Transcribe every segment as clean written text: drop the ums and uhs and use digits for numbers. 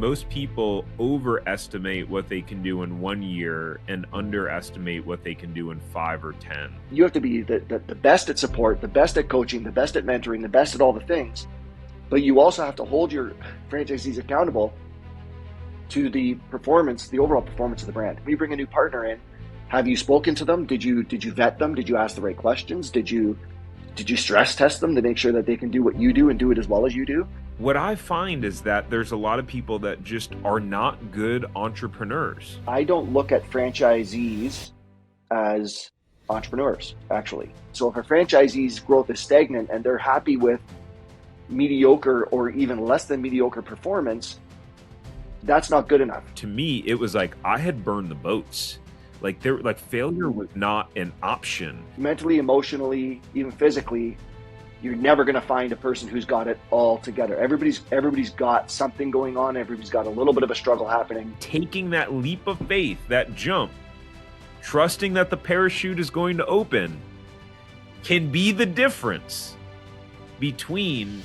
most people overestimate what they can do in 1 year and underestimate what they can do in 5 or 10. You have to be the best at support, the best at coaching, the best at mentoring, the best at all the things. But you also have to hold your franchisees accountable to the performance, the overall performance of the brand. When you bring a new partner in, have you spoken to them? Did you vet them? Did you ask the right questions? Did you stress test them to make sure that they can do what you do and do it as well as you do? What I find is that there's a lot of people that just are not good entrepreneurs. I don't look at franchisees as entrepreneurs, actually. So if a franchisee's growth is stagnant and they're happy with mediocre or even less than mediocre performance, that's not good enough. To me, it was like I had burned the boats. Like failure was not an option. Mentally, emotionally, even physically, you're never going to find a person who's got it all together. Everybody's got something going on. Everybody's got a little bit of a struggle happening. Taking that leap of faith, that jump, trusting that the parachute is going to open, can be the difference between,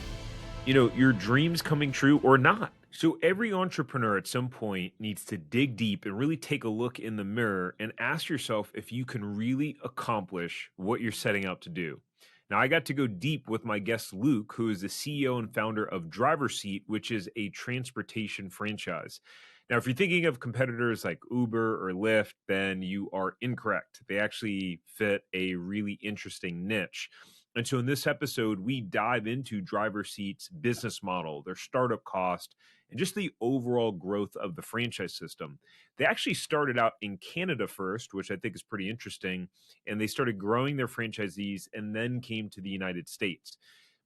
your dreams coming true or not. So every entrepreneur at some point needs to dig deep and really take a look in the mirror and ask yourself if you can really accomplish what you're setting out to do. Now, I got to go deep with my guest, Luke, who is the CEO and founder of Driver Seat, which is a transportation franchise. Now, if you're thinking of competitors like Uber or Lyft, then you are incorrect. They actually fit a really interesting niche. And so in this episode, we dive into Driver Seat's business model, their startup cost, and just the overall growth of the franchise system. They actually started out in Canada first, which I think is pretty interesting, and they started growing their franchisees and then came to the United States.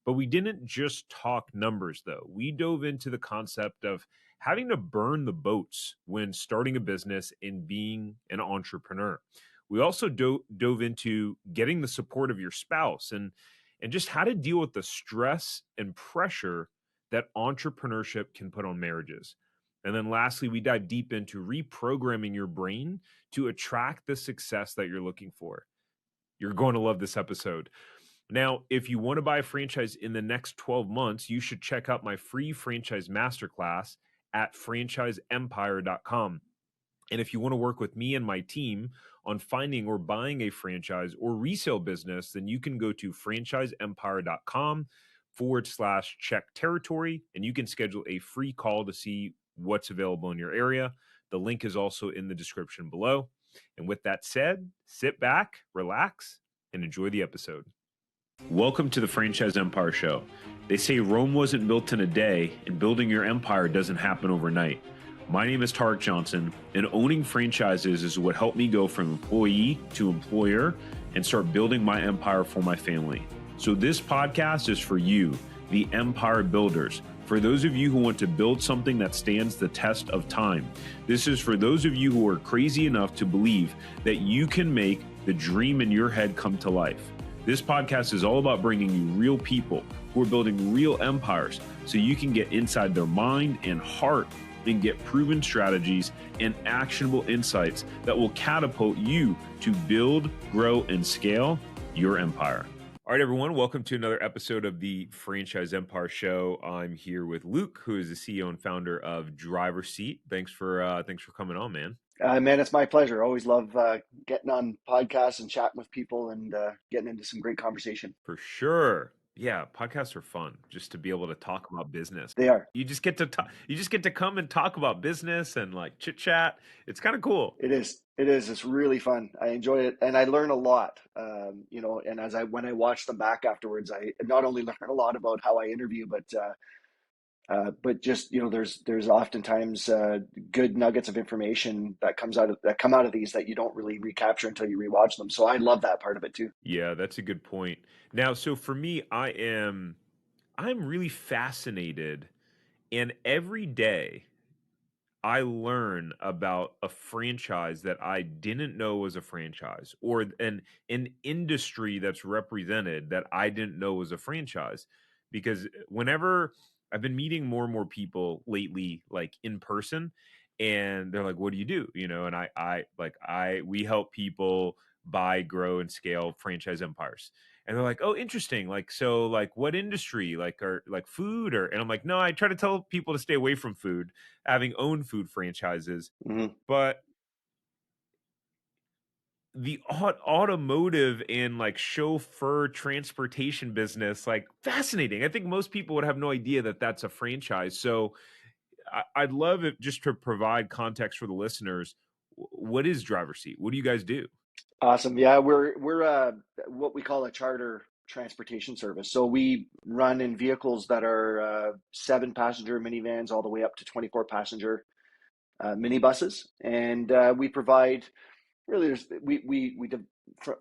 But we didn't just talk numbers, though. We dove into the concept of having to burn the boats when starting a business and being an entrepreneur. We also dove into getting the support of your spouse and just how to deal with the stress and pressure that entrepreneurship can put on marriages. And then lastly, we dive deep into reprogramming your brain to attract the success that you're looking for. You're going to love this episode. Now, if you want to buy a franchise in the next 12 months, you should check out my free franchise masterclass at franchiseempire.com. And if you want to work with me and my team on finding or buying a franchise or resale business, then you can go to franchiseempire.com/check territory, and you can schedule a free call to see what's available in your area. The link is also in the description below. And with that said, sit back, relax, and enjoy the episode. Welcome to the Franchise Empire Show. They say Rome wasn't built in a day, and building your empire doesn't happen overnight. My name is Tarek Johnson, and owning franchises is what helped me go from employee to employer and start building my empire for my family. So this podcast is for you, the empire builders. For those of you who want to build something that stands the test of time. This is for those of you who are crazy enough to believe that you can make the dream in your head come to life. This podcast is all about bringing you real people who are building real empires so you can get inside their mind and heart and get proven strategies and actionable insights that will catapult you to build, grow, and scale your empire. All right, everyone, welcome to another episode of the Franchise Empire Show. I'm here with Luke, who is the CEO and founder of Driver Seat. Thanks for coming on, man. Man, it's my pleasure. Always love getting on podcasts and chatting with people and getting into some great conversation. For sure. Yeah, podcasts are fun just to be able to talk about business. They are. You just get to talk, you just get to come and talk about business and like chit chat. It's kind of cool. It is. It's really fun. I enjoy it, and I learn a lot. And when I watch them back afterwards, I not only learn a lot about how I interview, but just there's oftentimes good nuggets of information that come out of these that you don't really recapture until you rewatch them. So I love that part of it too. Yeah, that's a good point. Now, so for me, I'm really fascinated, and every day I learn about a franchise that I didn't know was a franchise, or an industry that's represented that I didn't know was a franchise. Because whenever I've been meeting more and more people lately, like in person, and they're like, "What do you do?" And we help people buy, grow, and scale franchise empires. And they're like, "Oh, interesting. Like, so, like, what industry? Like, or like food, or?" And I'm like, "No, I try to tell people to stay away from food, having own food franchises." Hmm. But the automotive and like chauffeur transportation business, like, fascinating. I think most people would have no idea that that's a franchise. So I'd love it just to provide context for the listeners. What is driver seat? What do you guys do? Awesome. Yeah, we're what we call a charter transportation service. So we run in vehicles that are 7 passenger minivans all the way up to 24 passenger minibuses, and we provide really.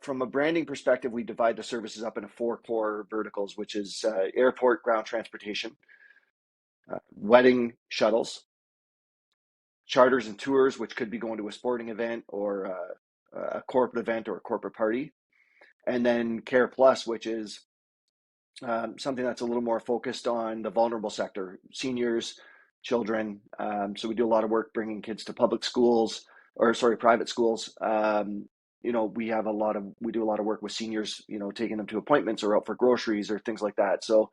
From a branding perspective, we divide the services up into four core verticals, which is airport ground transportation, wedding shuttles, charters and tours, which could be going to a sporting event or a corporate event or a corporate party, and then Care Plus, which is something that's a little more focused on the vulnerable sector, seniors, children. So we do a lot of work bringing kids to public schools, or sorry, private schools. We do a lot of work with seniors, taking them to appointments or out for groceries or things like that. So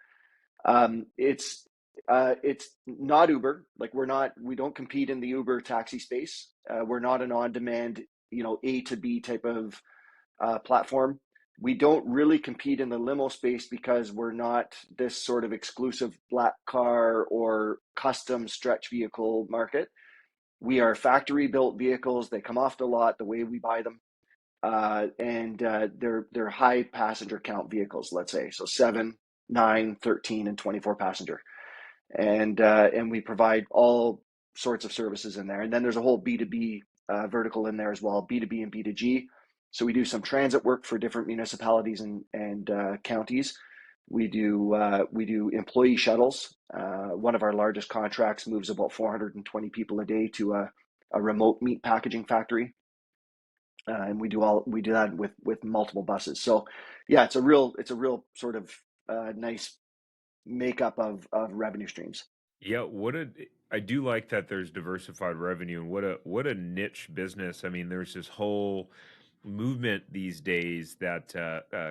it's not Uber. Like we don't compete in the Uber taxi space. We're not an on-demand, A to B type of platform. We don't really compete in the limo space because we're not this sort of exclusive black car or custom stretch vehicle market. We are factory built vehicles. They come off the lot the way we buy them. And they're high passenger count vehicles, let's say. So 7, 9, 13, and 24 passenger. And we provide all sorts of services in there. And then there's a whole B2B vertical in there as well, B2B and B2G. So we do some transit work for different municipalities and counties. We do employee shuttles. One of our largest contracts moves about 420 people a day to a remote meat packaging factory, and we do that with multiple buses. So yeah, it's a real sort of nice makeup of revenue streams. Yeah, I do like that there's diversified revenue, and what a niche business. I mean, there's this whole movement these days that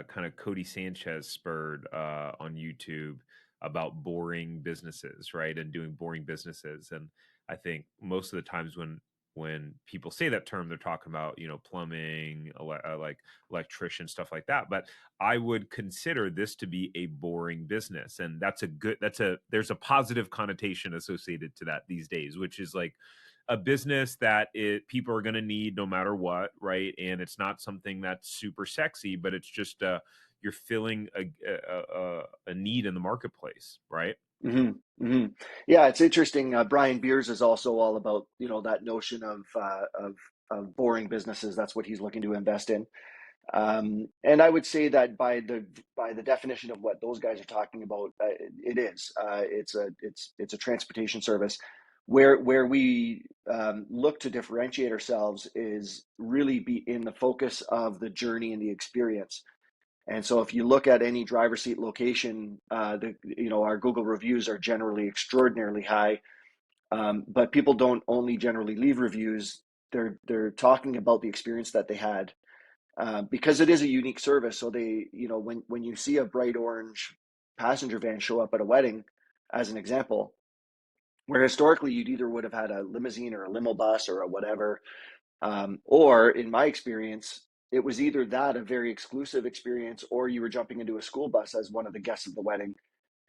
kind of Cody Sanchez spurred on YouTube about boring businesses, right? And doing boring businesses. And I think most of the times when people say that term, they're talking about, plumbing, like electrician, stuff like that. But I would consider this to be a boring business. And there's a positive connotation associated to that these days, which is like a business that people are going to need no matter what, right? And it's not something that's super sexy, but it's just you're filling a need in the marketplace, right? Mm-hmm. Mm-hmm. Yeah, it's interesting. Brian Beers is also all about that notion of boring businesses. That's what he's looking to invest in. And I would say that by the definition of what those guys are talking about, it is it's a transportation service where we look to differentiate ourselves is really be in the focus of the journey and the experience. And so if you look at any driver seat location, our Google reviews are generally extraordinarily high. But people don't only generally leave reviews; they're talking about the experience that they had, because it is a unique service. So when you see a bright orange passenger van show up at a wedding, as an example, where historically you'd either would have had a limousine or a limo bus or a whatever, or in my experience, it was either that, a very exclusive experience, or you were jumping into a school bus as one of the guests of the wedding,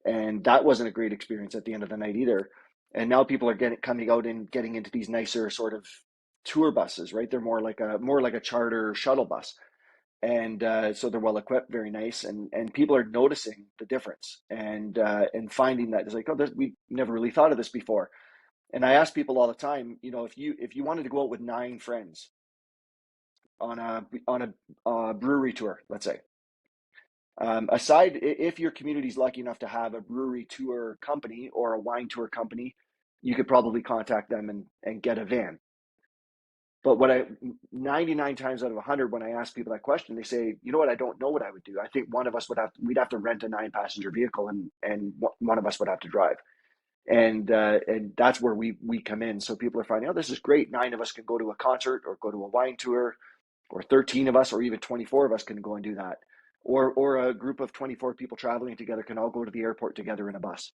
and that wasn't a great experience at the end of the night either. And now people are coming out and getting into these nicer sort of tour buses, right? They're more like a charter shuttle bus, and so they're well equipped, very nice, and people are noticing the difference, and finding that it's like, oh, we never really thought of this before. And I ask people all the time, if you wanted to go out with 9 friends on a brewery tour, let's say, aside if your community's lucky enough to have a brewery tour company or a wine tour company, you could probably contact them and get a van. But 99 times out of 100, when I ask people that question, they say, you know what, I don't know what I would do. I think one of us we'd have to rent a 9 passenger vehicle, and one of us would have to drive. And that's where we come in. So people are finding, oh, this is great. 9 of us can go to a concert or go to a wine tour, or 13 of us, or even 24 of us can go and do that. or a group of 24 people traveling together can all go to the airport together in a bus.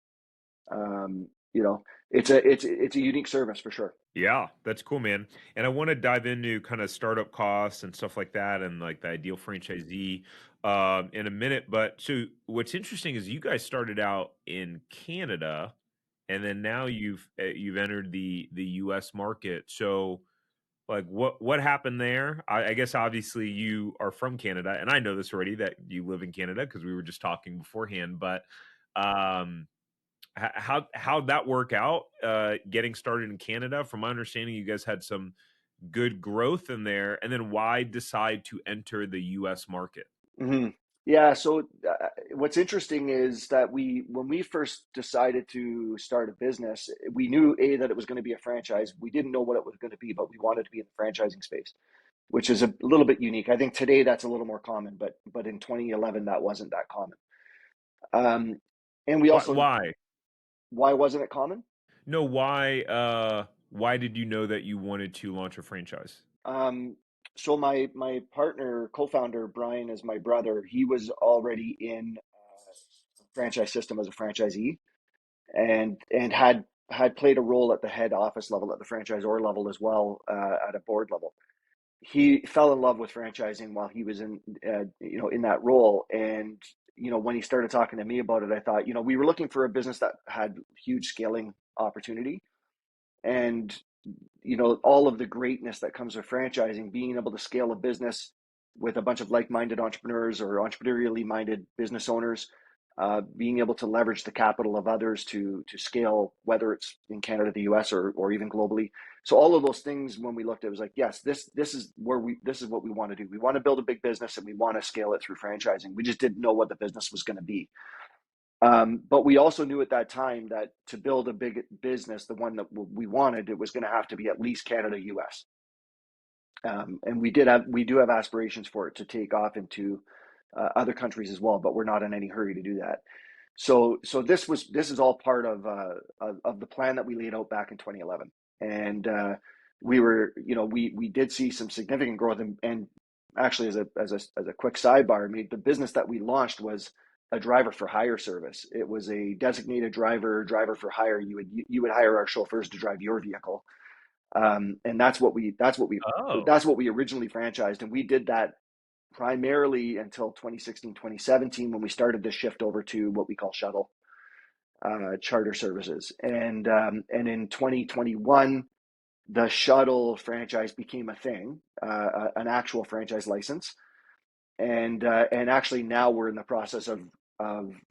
You know, it's a unique service for sure. Yeah, that's cool, man. And I want to dive into kind of startup costs and stuff like that, and like the ideal franchisee in a minute. But so what's interesting is you guys started out in Canada, and then now you've entered the U.S. market. So like what happened there? I guess obviously you are from Canada, and I know this already that you live in Canada because we were just talking beforehand. But um, how'd that work out? Getting started in Canada, from my understanding, you guys had some good growth in there, and then why decide to enter the U.S. market? Hmm. Yeah. So what's interesting is that when we first decided to start a business, we knew that it was going to be a franchise. We didn't know what it was going to be, but we wanted to be in the franchising space, which is a little bit unique. I think today that's a little more common, but in 2011 that wasn't that common. Um, and we Why? also, Why? why wasn't it common? No, why? Why did you know that you wanted to launch a franchise? Um, so my partner, co-founder Brian, is my brother. He was already in franchise system as a franchisee, and had played a role at the head office level, at the franchisor level as well, at a board level. He fell in love with franchising while he was in in that role, and when he started talking to me about it, I thought, we were looking for a business that had huge scaling opportunity, and all of the greatness that comes with franchising, being able to scale a business with a bunch of like-minded entrepreneurs or entrepreneurially minded business owners, being able to leverage the capital of others to scale, whether it's in Canada, the US, or even globally. So all of those things, when we looked at it, was like, yes, this is what we want to do. We want to build a big business and we want to scale it through franchising. We just didn't know what the business was going to be. But we also knew at that time that to build a big business, the one that we wanted, it was going to have to be at least Canada, US. And we do have aspirations for it to take off into other countries as well, but we're not in any hurry to do that. So this is all part of the plan that we laid out back in 2011, and we were we did see some significant growth, and actually as a quick sidebar, I mean, the business that we launched was a driver for hire service. It was a designated driver for hire. You would hire our chauffeurs to drive your vehicle, and Oh, that's what we originally franchised, and we did that primarily until 2016, 2017, when we started to shift over to what we call shuttle charter services. And in 2021, the shuttle franchise became a thing, an actual franchise license. And actually now we're in the process of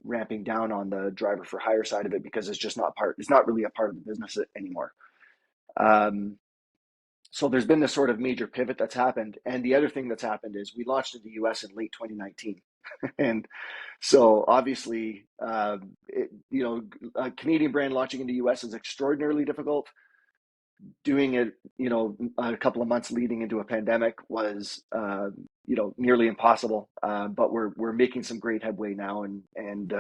ramping down on the driver for hire side of it, because it's not really a part of the business anymore. Um, so there's been this sort of major pivot that's happened. And the other thing that's happened is we launched in the US in late 2019. And so obviously, a Canadian brand launching in the US is extraordinarily difficult. Doing it, a couple of months leading into a pandemic was, nearly impossible. But we're making some great headway now, and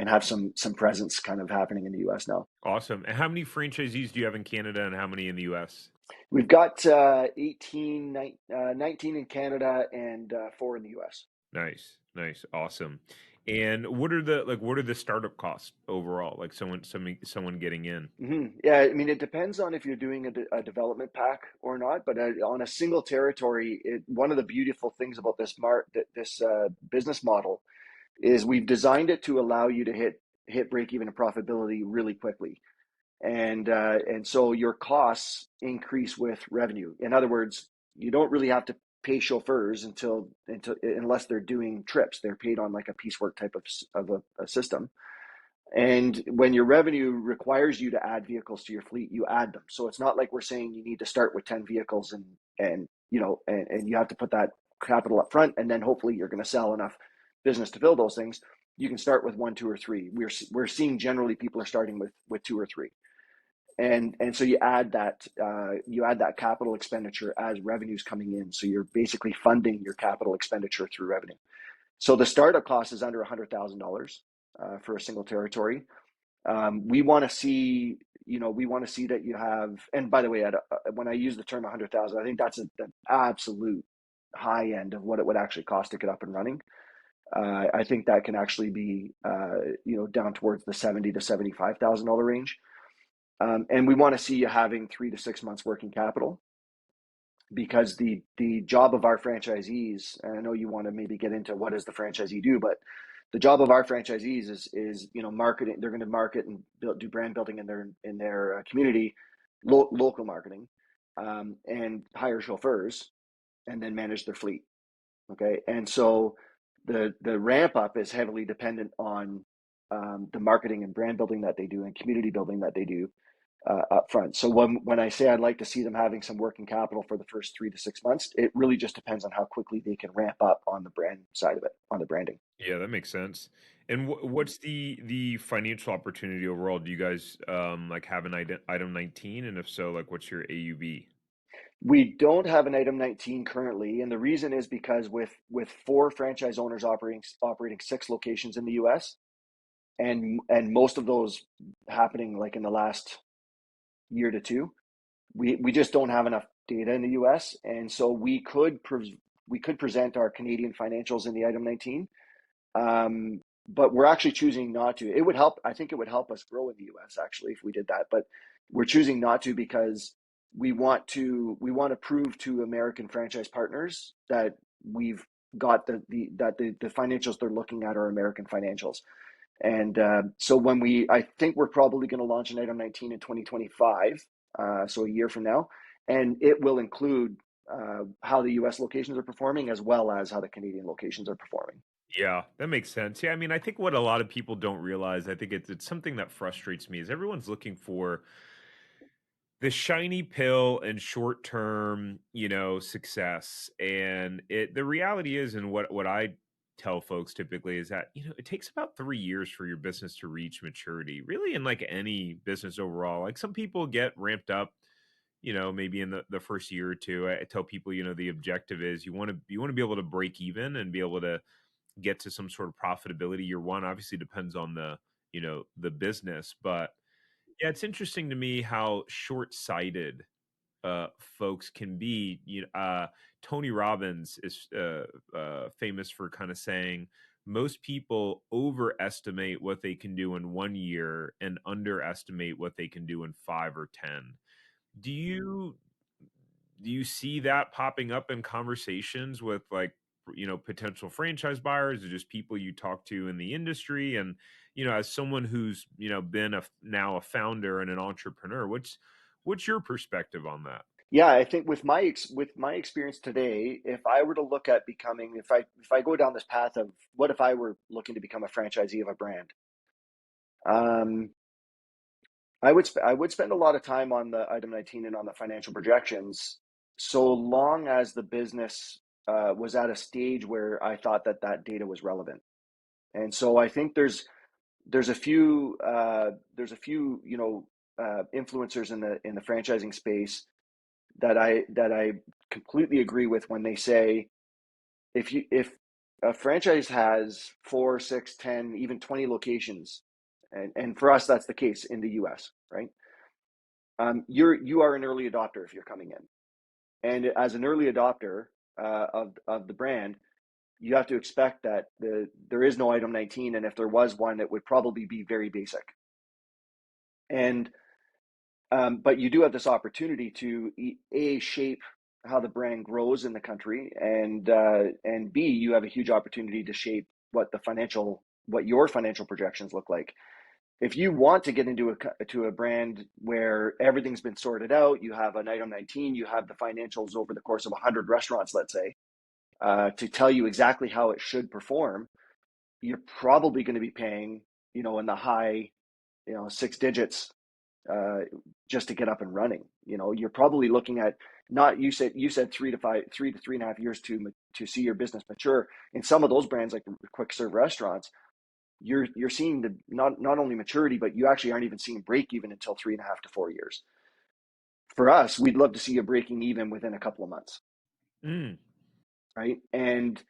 have some presence kind of happening in the US now. awesome. And how many franchisees do you have in Canada, and how many in the U.S.? We've got 19 in Canada, and 4 in the US. Nice, nice, awesome. And what are the startup costs overall? Like someone getting in. Yeah, I mean, it depends on if you're doing a development pack or not. But on a single territory, one of the beautiful things about this business model is we've designed it to allow you to hit break even and profitability really quickly, and so your costs increase with revenue. In other words, you don't really have to pay chauffeurs unless they're doing trips. They're paid on like a piecework type of a system. And when your revenue requires you to add vehicles to your fleet, you add them. So it's not like we're saying you need to start with 10 vehicles and you have to put that capital up front, and then hopefully you're going to sell enough business to fill those things. You can start with 1, 2, or 3. We're seeing generally people are starting with 2 or 3. And so you add that capital expenditure as revenues coming in. So you're basically funding your capital expenditure through revenue. So the startup cost is under $100,000 for a single territory. We want to see, that you have. And by the way, when I use the term 100,000, I think that's the absolute high end of what it would actually cost to get up and running. I think that can actually be, down towards the $70,000 to $75,000 range. And we want to see you having 3 to 6 months working capital, because the job of our franchisees, and I know you want to maybe get into what does the franchisee do, but the job of our franchisees is marketing. They're going to market and do brand building in their community, local marketing, and hire chauffeurs, and then manage their fleet. Okay, and so the ramp up is heavily dependent on the marketing and brand building that they do and community building that they do up front. So when I say I'd like to see them having some working capital for the first 3 to 6 months, it really just depends on how quickly they can ramp up on the brand side of it, on the branding. Yeah, that makes sense. And what's the financial opportunity overall? Do you guys like have an item 19? And if so, like what's your AUV? We don't have an item 19 currently, and the reason is because with four franchise owners operating 6 locations in the US, and most of those happening like in the last year to two, we just don't have enough data in the US, and so we could present our Canadian financials in the item 19, but we're actually choosing not to. It would help. I think it would help us grow in the US actually if we did that, but we're choosing not to because we want to prove to American franchise partners that we've got the financials they're looking at are American financials. And so I think we're probably going to launch an item 19 in 2025, so a year from now, and it will include how the U.S. locations are performing as well as how the Canadian locations are performing. Yeah, that makes sense. Yeah, I mean, I think what a lot of people don't realize, I think it's something that frustrates me, is everyone's looking for the shiny pill and short term, success. And the reality is, and what I tell folks typically is that, it takes about 3 years for your business to reach maturity, really, in like any business overall. Like some people get ramped up, maybe in the first year or two. I tell people, the objective is you want to be able to break even and be able to get to some sort of profitability. Year one obviously depends on the business, but yeah, it's interesting to me how short-sighted folks can be. Tony Robbins is famous for kind of saying most people overestimate what they can do in 1 year and underestimate what they can do in 5 or 10. Do you see that popping up in conversations with like potential franchise buyers or just people you talk to in the industry? And as someone who's been now a founder and an entrepreneur, what's your perspective on that? Yeah, I think with my experience today, if I were to look at becoming, if I go down this path of what if I were looking to become a franchisee of a brand, um, I would spend a lot of time on the item 19 and on the financial projections, so long as the business was at a stage where I thought that data was relevant. And so I think there's a few influencers in the franchising space that I completely agree with when they say if a franchise has 4, 6, 10, even 20 locations, and for us that's the case in the US, right? You are an early adopter if you're coming in, and as an early adopter of the brand, you have to expect that there is no item 19, and if there was one, it would probably be very basic. And but you do have this opportunity to shape how the brand grows in the country, and B, you have a huge opportunity to shape what your financial projections look like. If you want to get into a brand where everything's been sorted out, you have an item 19, you have the financials over the course of 100 restaurants, let's say, to tell you exactly how it should perform, you're probably going to be paying, in the high, 6 digits, uh, just to get up and running. You're probably looking at, not, you said 3 to 3.5 years to see your business mature. In some of those brands, like the quick serve restaurants, you're seeing the not only maturity, but you actually aren't even seeing break even until 3.5 to 4 years. For us, we'd love to see you breaking even within a couple of months, Mm. right? And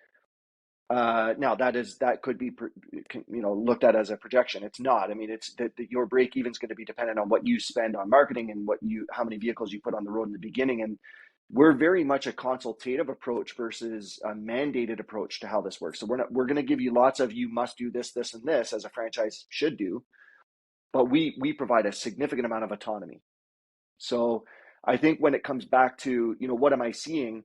now that could be looked at as a projection. It's not. I mean, it's that your break even is going to be dependent on what you spend on marketing and how many vehicles you put on the road in the beginning, we're very much a consultative approach versus a mandated approach to how this works. So we're going to give you lots of, you must do this, this, and this, as a franchise should do, but we provide a significant amount of autonomy. So I think when it comes back to, what am I seeing,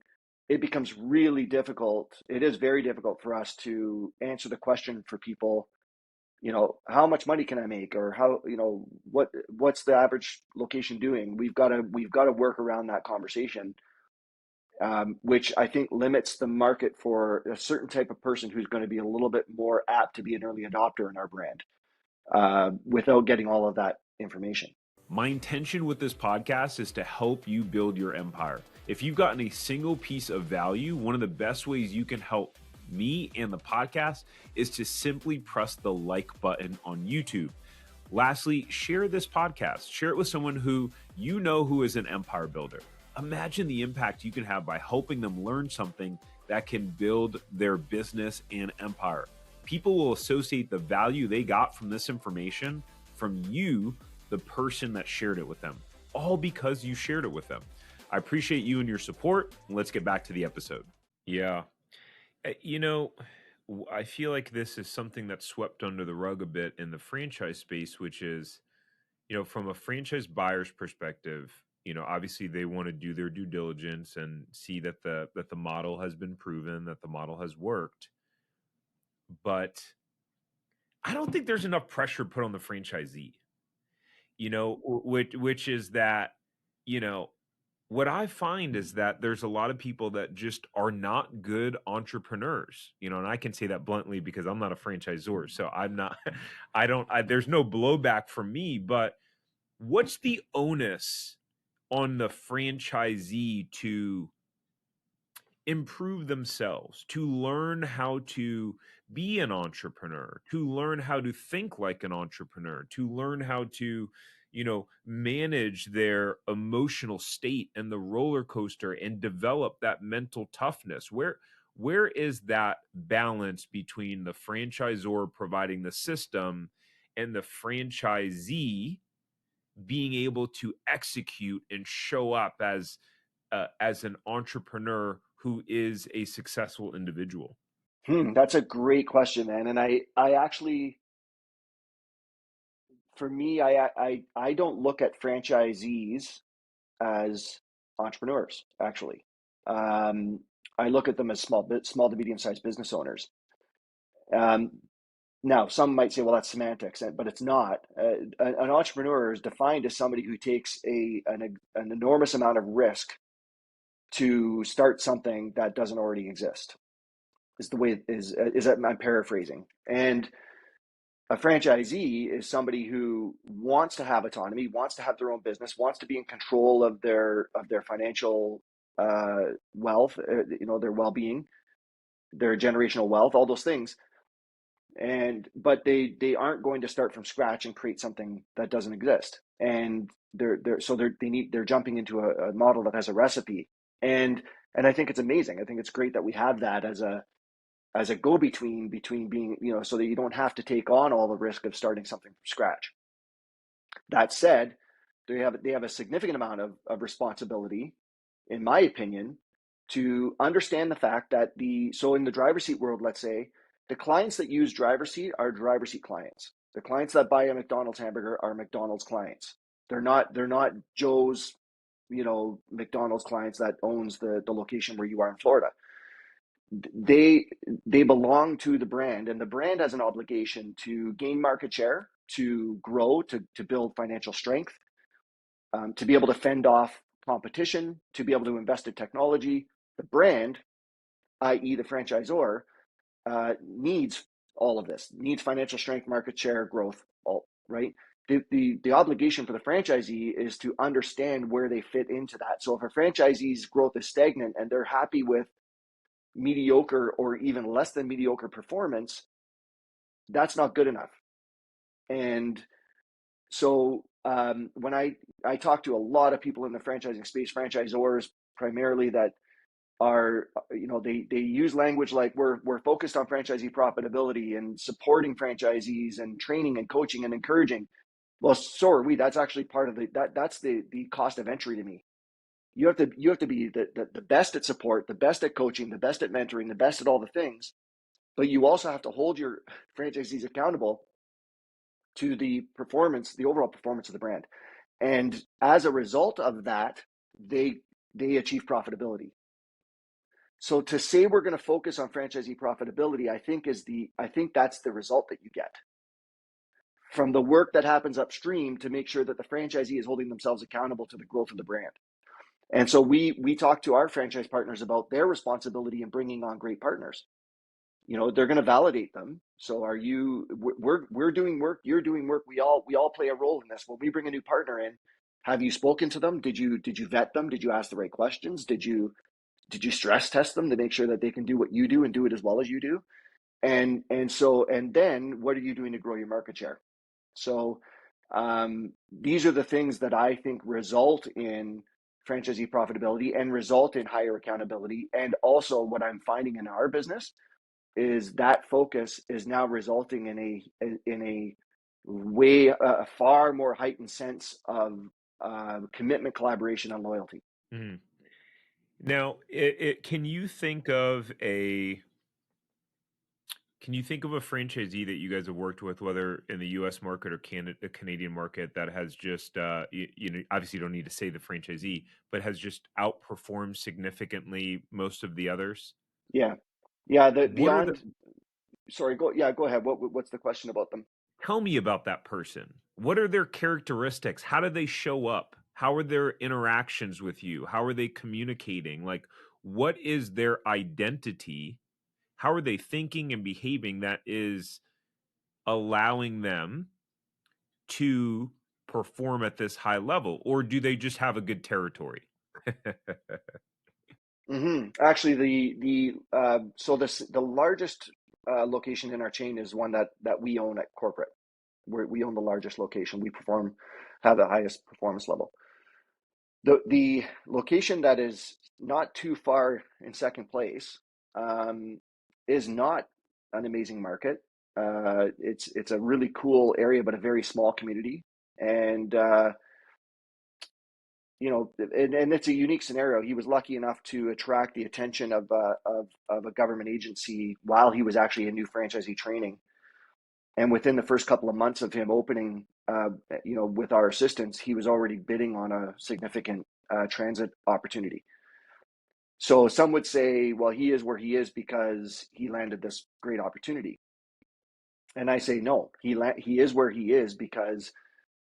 it becomes really difficult. It is very difficult for us to answer the question for people, how much money can I make, or how, what's the average location doing? We've got to work around that conversation, which I think limits the market for a certain type of person who's going to be a little bit more apt to be an early adopter in our brand, without getting all of that information. My intention with this podcast is to help you build your empire. If you've gotten a single piece of value, one of the best ways you can help me and the podcast is to simply press the like button on YouTube. Lastly, share this podcast. Share it with someone who who is an empire builder. Imagine the impact you can have by helping them learn something that can build their business and empire. People will associate the value they got from this information from you, the person that shared it with them, all because you shared it with them. I appreciate you and your support. Let's get back to the episode. Yeah. I feel like this is something that's swept under the rug a bit in the franchise space, which is, from a franchise buyer's perspective, obviously they want to do their due diligence and see that the model has been proven, that the model has worked. But I don't think there's enough pressure put on the franchisee, which is that, what I find is that there's a lot of people that just are not good entrepreneurs, and I can say that bluntly because I'm not a franchisor. So I'm not, there's no blowback from me, but what's the onus on the franchisee to improve themselves, to learn how to be an entrepreneur, to learn how to think like an entrepreneur, to learn how to, manage their emotional state and the roller coaster and develop that mental toughness? Where is that balance between the franchisor providing the system and the franchisee being able to execute and show up as an entrepreneur who is a successful individual? That's a great question, man. And I actually, for me, I don't look at franchisees as entrepreneurs. Actually, I look at them as small to medium sized business owners. Um, Now, some might say, well, that's semantics, but it's not. An entrepreneur is defined as somebody who takes an enormous amount of risk to start something that doesn't already exist. Is the way is that I'm paraphrasing. And a franchisee is somebody who wants to have autonomy, wants to have their own business, wants to be in control of their financial wealth, their well-being, their generational wealth, all those things. But they aren't going to start from scratch and create something that doesn't exist. And they're jumping into a model that has a recipe. And I think it's amazing. I think it's great that we have that as a go-between between being, so that you don't have to take on all the risk of starting something from scratch. That said, they have a significant amount of responsibility, in my opinion, to understand the fact that in the driver's seat world, let's say, the clients that use driver's seat are driver's seat clients. The clients that buy a McDonald's hamburger are McDonald's clients. They're not Joe's, McDonald's clients that owns the location where you are in Florida. They belong to the brand, and the brand has an obligation to gain market share, to grow, to build financial strength, to be able to fend off competition, to be able to invest in technology. The brand, i.e. the franchisor, needs all of this, needs financial strength, market share, growth, all right. The obligation for the franchisee is to understand where they fit into that. So if a franchisee's growth is stagnant and they're happy with mediocre or even less than mediocre performance, that's not good enough. And so when I talk to a lot of people in the franchising space, franchisors primarily, that are, they use language like we're focused on franchisee profitability and supporting franchisees and training and coaching and encouraging. Well, so are we. That's actually part of that's the cost of entry to me. you have to be the best at support, the best at coaching, the best at mentoring, the best at all the things. But you also have to hold your franchisees accountable to the performance, the overall performance of the brand. And as a result of that, they achieve profitability. So to say we're going to focus on franchisee profitability, I think that's the result that you get from the work that happens upstream to make sure that the franchisee is holding themselves accountable to the growth of the brand. And so we talk to our franchise partners about their responsibility in bringing on great partners. They're going to validate them. So we're doing work, you're doing work. We all play a role in this. When we bring a new partner in, have you spoken to them? Did you vet them? Did you ask the right questions? Did you stress test them to make sure that they can do what you do and do it as well as you do? And then what are you doing to grow your market share? So these are the things that I think result in franchisee profitability and result in higher accountability. And also what I'm finding in our business is that focus is now resulting in a far more heightened sense of commitment, collaboration, and loyalty. Mhm. Now, can you think of a franchisee that you guys have worked with, whether in the U.S. market or the Canadian market, that has just, obviously you don't need to say the franchisee, but has just outperformed significantly most of the others? Yeah, yeah. What are the Sorry, go ahead. What's the question about them? Tell me about that person. What are their characteristics? How do they show up? How are their interactions with you? How are they communicating? Like, what is their identity? How are they thinking and behaving that is allowing them to perform at this high level? Or do they just have a good territory? Actually, the largest location in our chain is one that we own at corporate. We own the largest location. Have the highest performance level. The location that is not too far in second place is not an amazing market. It's a really cool area, but a very small community, and and it's a unique scenario. He was lucky enough to attract the attention of a government agency while he was actually in new franchisee training. And within the first couple of months of him opening, with our assistance, he was already bidding on a significant transit opportunity. So some would say, well, he is where he is because he landed this great opportunity. And I say, no, he is where he is because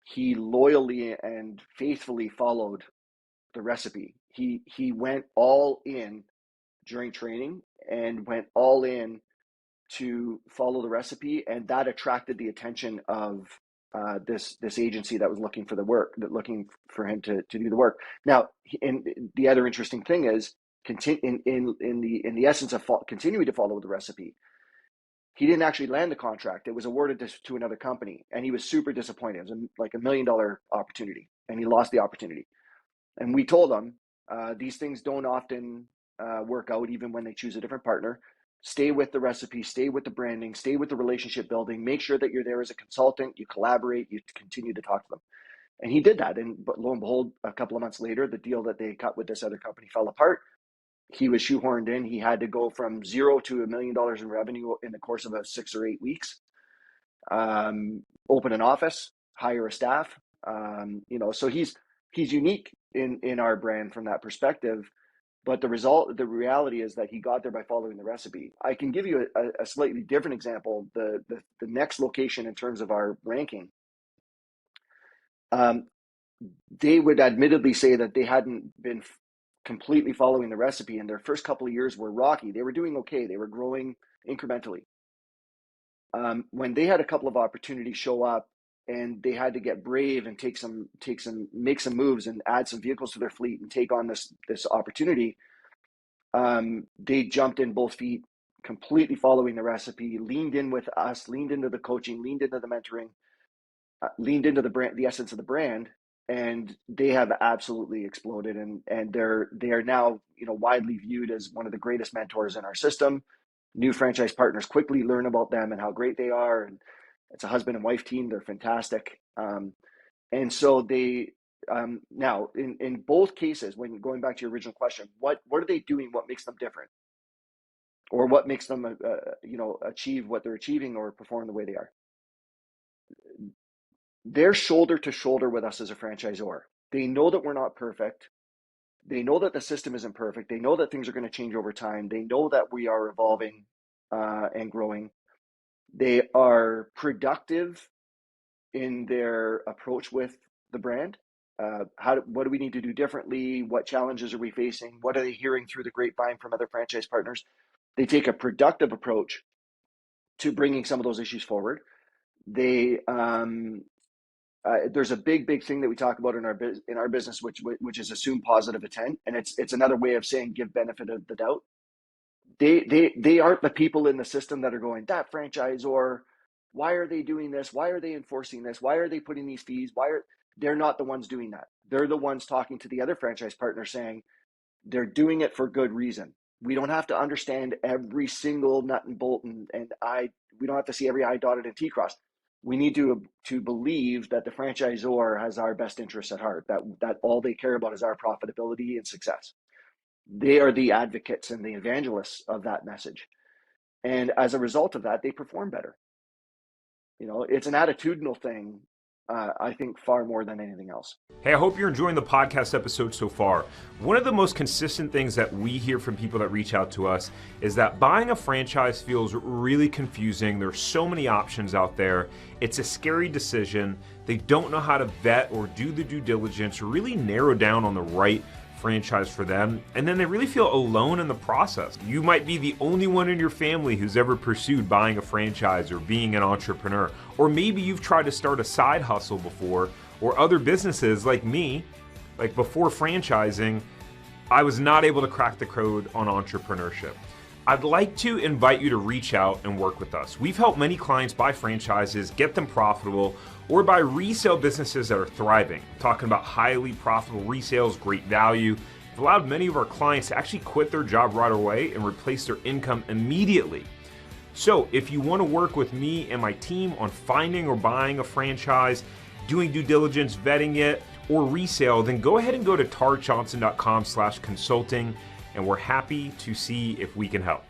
he loyally and faithfully followed the recipe. He went all in during training and went all in to follow the recipe, and that attracted the attention of this agency that was looking for him to do the work. Now, and the other interesting thing is, in the essence of continuing to follow the recipe, he didn't actually land the contract. It was awarded to another company, and he was super disappointed. It was like $1 million opportunity, and he lost the opportunity. And we told him these things don't often work out, even when they choose a different partner. Stay with the recipe, stay with the branding, stay with the relationship building. Make sure that you're there as a consultant. You collaborate. You continue to talk to them. And he did that. And lo and behold, a couple of months later, the deal that they cut with this other company fell apart. He was shoehorned in. He had to go from zero to $1 million in revenue in the course of 6 or 8 weeks. Open an office, hire a staff. So he's unique in our brand from that perspective. But the reality is that he got there by following the recipe. I can give you a slightly different example. The next location in terms of our ranking, they would admittedly say that they hadn't been completely following the recipe, and their first couple of years were rocky. They were doing okay. They were growing incrementally. When they had a couple of opportunities show up, and they had to get brave and make some moves and add some vehicles to their fleet and take on this opportunity, they jumped in both feet, completely following the recipe, leaned in with us, leaned into the coaching, leaned into the mentoring, leaned into the brand, the essence of the brand, and they have absolutely exploded. And they are now widely viewed as one of the greatest mentors in our system. New franchise partners quickly learn about them and how great they are, and it's a husband and wife team. They're fantastic. And so Now, in both cases, when going back to your original question, what are they doing? What makes them different, or what makes them achieve what they're achieving or perform the way they are? They're shoulder to shoulder with us as a franchisor. They know that we're not perfect. They know that the system isn't perfect. They know that things are going to change over time. They know that we are evolving and growing. They are productive in their approach with the brand. What do we need to do differently? What challenges are we facing? What are they hearing through the grapevine from other franchise partners? They take a productive approach to bringing some of those issues forward. They there's a big thing that we talk about in our business, which is assume positive intent, and it's another way of saying give benefit of the doubt. They aren't the people in the system that are going, that franchisor, why are they doing this? Why are they enforcing this? Why are they putting these fees? They're not the ones doing that. They're the ones talking to the other franchise partner saying they're doing it for good reason. We don't have to understand every single nut and bolt and I. We don't have to see every I dotted and T crossed. We need to believe that the franchisor has our best interests at heart. That all they care about is our profitability and success. They are the advocates and the evangelists of that message. And as a result of that, they perform better. It's an attitudinal thing, I think, far more than anything else. Hey, I hope you're enjoying the podcast episode so far. One of the most consistent things that we hear from people that reach out to us is that buying a franchise feels really confusing. There's so many options out there. It's a scary decision. They don't know how to vet or do the due diligence or really narrow down on the right franchise for them, and then they really feel alone in the process. You might be the only one in your family who's ever pursued buying a franchise or being an entrepreneur, or maybe you've tried to start a side hustle before, or other businesses like me. Like before franchising, I was not able to crack the code on entrepreneurship. I'd like to invite you to reach out and work with us. We've helped many clients buy franchises, get them profitable, or buy resale businesses that are thriving. I'm talking about highly profitable resales, great value. We've allowed many of our clients to actually quit their job right away and replace their income immediately. So if you want to work with me and my team on finding or buying a franchise, doing due diligence, vetting it, or resale, then go ahead and go to tarjohnson.com/consulting, and we're happy to see if we can help.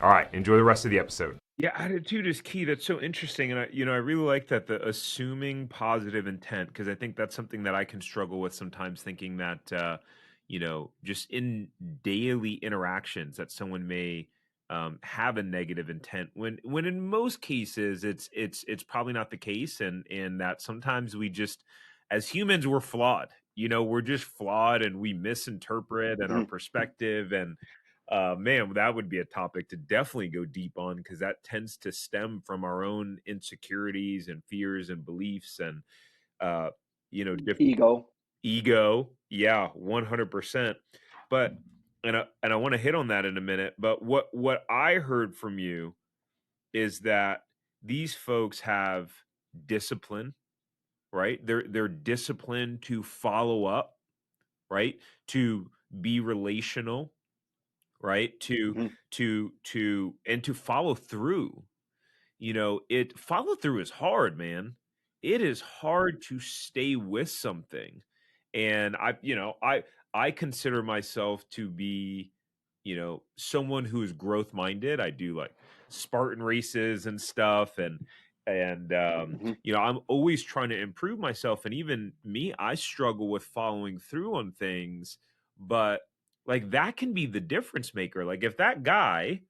All right, enjoy the rest of the episode. Yeah, attitude is key. That's so interesting. And I really like that, the assuming positive intent, because I think that's something that I can struggle with sometimes, thinking that, just in daily interactions that someone may have a negative intent when in most cases it's probably not the case. And that sometimes we just, as humans, we're flawed. We're just flawed and we misinterpret and our perspective. And man, that would be a topic to definitely go deep on, because that tends to stem from our own insecurities and fears and beliefs and uh, Ego. ego. Yeah, 100%. But and I want to hit on that in a minute. But what I heard from you is that these folks have discipline, right? They're disciplined to follow up, right? To be relational, right? To Mm-hmm. and to follow through. It follow through is hard, man. It is hard to stay with something. And I consider myself to be, someone who is growth minded. I do like Spartan races and stuff, and Mm-hmm. I'm always trying to improve myself. And even me, I struggle with following through on things, but like that can be the difference maker. Like if that guy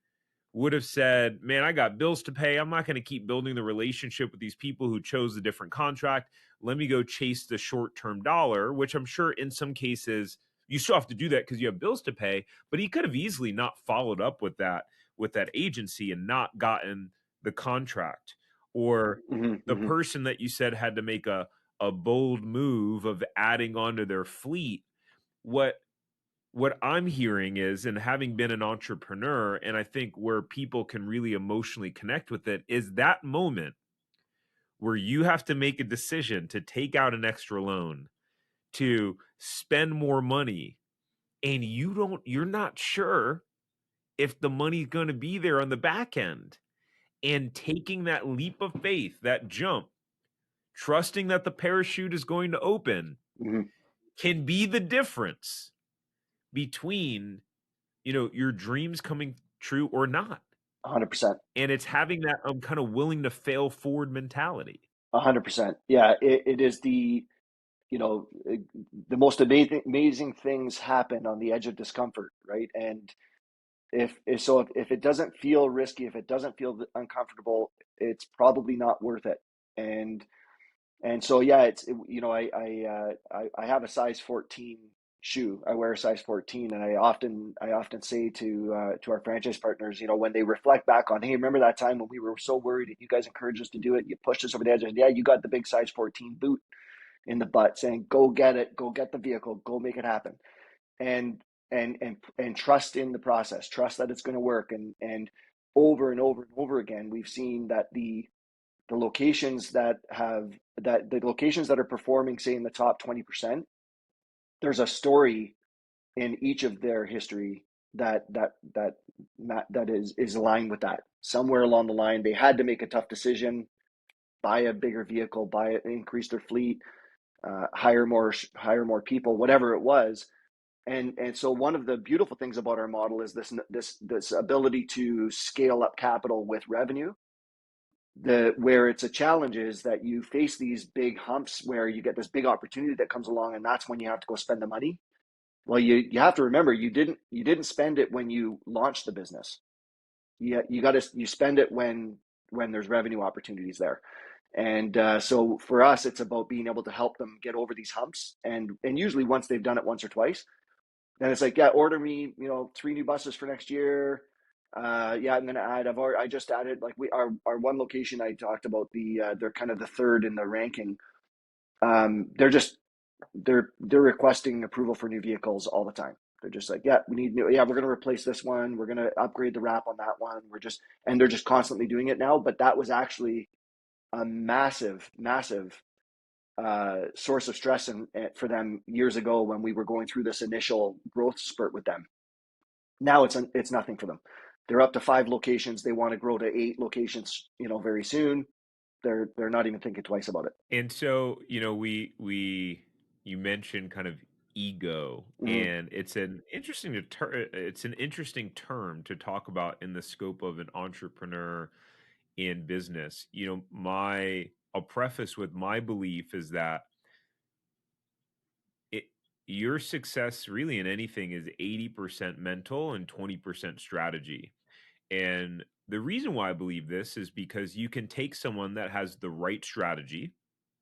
would have said, man, I got bills to pay. I'm not going to keep building the relationship with these people who chose a different contract. Let me go chase the short-term dollar, which I'm sure in some cases you still have to do that because you have bills to pay. But he could have easily not followed up with that agency and not gotten the contract. Or Mm-hmm. the Mm-hmm. person that you said had to make a bold move of adding onto their fleet. What I'm hearing is, and having been an entrepreneur, and I think where people can really emotionally connect with it, is that moment where you have to make a decision to take out an extra loan, to spend more money, and you're not sure if the money's going to be there on the back end. And taking that leap of faith, that jump, trusting that the parachute is going to open, Mm-hmm. can be the difference between, your dreams coming true or not. 100%. And it's having that kind of willing to fail forward mentality. 100%. Yeah, it is the most amazing things happen on the edge of discomfort, right? And if it doesn't feel risky, if it doesn't feel uncomfortable, it's probably not worth it. And so yeah, I have a size 14 shoe. I wear a size 14, and I often say to our franchise partners, when they reflect back on, hey, remember that time when we were so worried and you guys encouraged us to do it, you pushed us over the edge, and yeah, you got the big size 14 boot in the butt, saying, go get it, go get the vehicle, go make it happen, and trust in the process, trust that it's going to work, and over and over and over again, we've seen that the locations that are performing, say, in the top 20%, there's a story in each of their history that is aligned with that. Somewhere along the line, they had to make a tough decision, buy a bigger vehicle, increase their fleet, hire more people, whatever it was. And so one of the beautiful things about our model is this ability to scale up capital with revenue. Where it's a challenge is that you face these big humps where you get this big opportunity that comes along, and that's when you have to go spend the money. Well, you have to remember, you didn't spend it when you launched the business. You spend it when there's revenue opportunities there. And so for us, it's about being able to help them get over these humps, and usually once they've done it once or twice, then it's like, yeah, order me 3 new buses for next year. Yeah, I'm gonna add. I just added, like, our one location I talked about, they're kind of the third in the ranking. They're requesting approval for new vehicles all the time. They're just like, yeah, we need new. Yeah, we're gonna replace this one. We're gonna upgrade the wrap on that one. And they're just constantly doing it now. But that was actually a massive, massive source of stress for them years ago when we were going through this initial growth spurt with them. Now it's nothing for them. They're up to 5 locations. They want to grow to 8 locations, very soon. They're not even thinking twice about it. And so, you mentioned kind of ego, Mm-hmm. and it's an interesting term to talk about in the scope of an entrepreneur in business. I'll preface with my belief is that it your success really in anything is 80% mental and 20% strategy. And the reason why I believe this is because you can take someone that has the right strategy,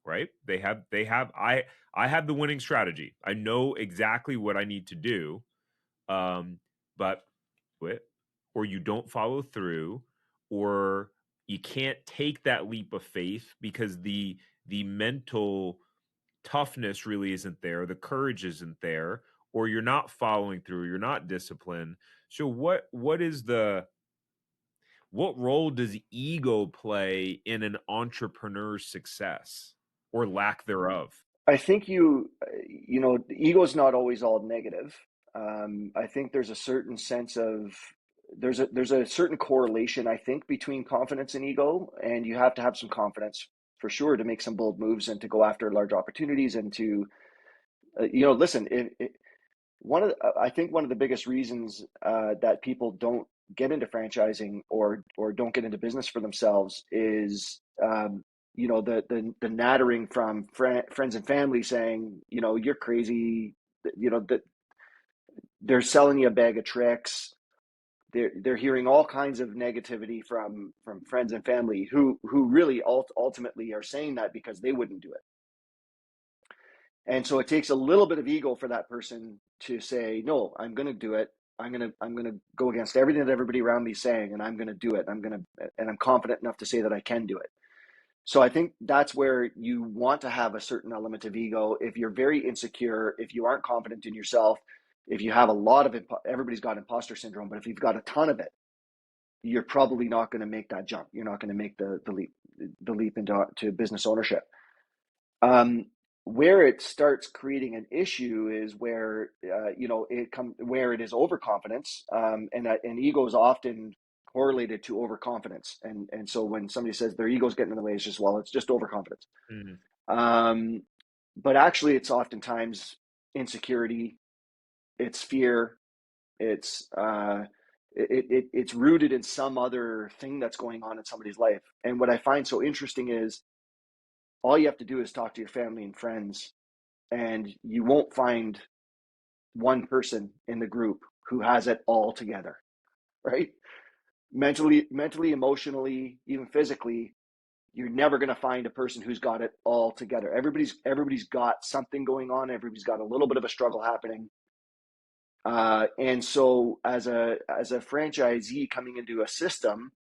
right? I have the winning strategy. I know exactly what I need to do. But quit, or you don't follow through, or you can't take that leap of faith because the mental toughness really isn't there, the courage isn't there, or you're not following through, you're not disciplined. So what role does ego play in an entrepreneur's success or lack thereof? I think ego is not always all negative. I think there's a certain sense of there's a certain correlation, I think, between confidence and ego, and you have to have some confidence for sure to make some bold moves and to go after large opportunities and to listen. I think one of the biggest reasons that people don't get into franchising or don't get into business for themselves is the nattering from friends and family saying, you're crazy, that they're selling you a bag of tricks. They're hearing all kinds of negativity from friends and family who really ultimately are saying that because they wouldn't do it. And so it takes a little bit of ego for that person to say, no, I'm going to do it. I'm going to go against everything that everybody around me is saying, and I'm going to do it. And I'm confident enough to say that I can do it. So I think that's where you want to have a certain element of ego. If you're very insecure, if you aren't confident in yourself, if you have a lot of it, everybody's got imposter syndrome, but if you've got a ton of it, you're probably not going to make that jump. You're not going to make the leap into business ownership. Where it starts creating an issue is where where it is overconfidence, and ego is often correlated to overconfidence, and so when somebody says their ego's getting in the way, it's just overconfidence. Mhm. But actually, it's oftentimes insecurity, it's fear, it's it's rooted in some other thing that's going on in somebody's life. And what I find so interesting is all you have to do is talk to your family and friends, and you won't find one person in the group who has it all together, right? Mentally, emotionally, even physically, you're never going to find a person who's got it all together. Everybody's got something going on. Everybody's got a little bit of a struggle happening. And so as a franchisee coming into a system,